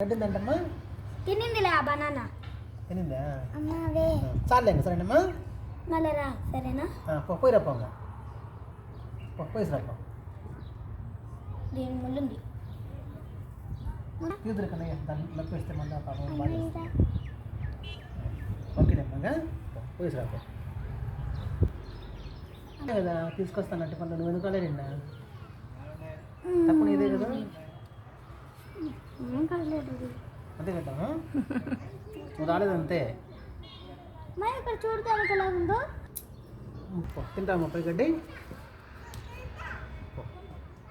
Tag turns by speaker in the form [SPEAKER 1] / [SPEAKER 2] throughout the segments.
[SPEAKER 1] గడ్డిందంటమ్మా
[SPEAKER 2] తినిందిలే ఆ బనానా
[SPEAKER 1] తినిందా
[SPEAKER 2] అమ్మావే
[SPEAKER 1] చాలే సరేనమ్మా
[SPEAKER 2] మళ్ళీ రా సరేనా
[SPEAKER 1] పోయి రప్ప పోయి రప్ప
[SPEAKER 2] దీని ముళ్ళుంది
[SPEAKER 1] కూతురు కన్నయ్య దాన్ని నొప్పిస్తే మళ్ళీ పాపం బాగా ఓకేనమ్మా పోయి రప్ప కదా తీసుకొస్తానంటే మళ్ళీ నువ్వు ఎందుకోలే నిన్న తప్పుడు ఇదే కదా
[SPEAKER 2] ఏం కాలేదు
[SPEAKER 1] అంతే కదా నువ్వు రాలేదంతే
[SPEAKER 2] మరి ఇక్కడ చూడటానికి ఎలా ఉందో
[SPEAKER 1] తింటావు ముప్పై గడ్డి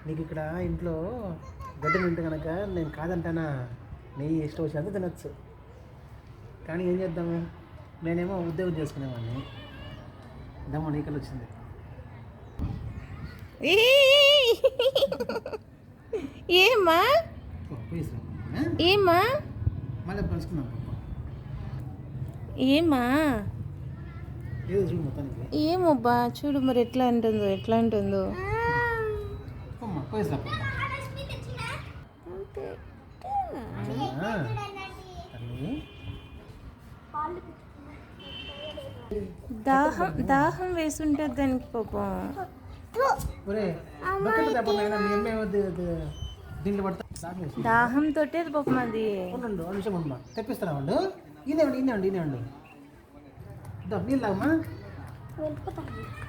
[SPEAKER 1] నీకు ఇక్కడ ఇంట్లో గడ్డి తింటే కనుక నేను కాదంటానా నెయ్యి ఇష్టం వచ్చినంత తినచ్చు కానీ ఏం చేద్దాము నేనేమో ఉద్యోగం చేసుకునేవాడిని దమ్మ నీకలు వచ్చింది
[SPEAKER 3] ఏమా ఏమా
[SPEAKER 1] మళ్ళీ కలుసుకుందాం
[SPEAKER 3] ఏమా
[SPEAKER 1] ఏదో చూడు మొత్తానికి
[SPEAKER 3] ఏమబ్బా చూడు మరి ఎట్లా ఉంటుందో
[SPEAKER 1] పోయి
[SPEAKER 3] దాహం వేసుంటుంది దానికి పాపం
[SPEAKER 1] దీంట్లో పడతా
[SPEAKER 3] దాహంతో పాపం అది
[SPEAKER 1] ఉండు నిమిషం ఉండమ్మా తెప్పిస్తారా ఉండు ఇదే ఉండి నీళ్ళు తాగమ్మా
[SPEAKER 2] వెళ్ళిపోతాను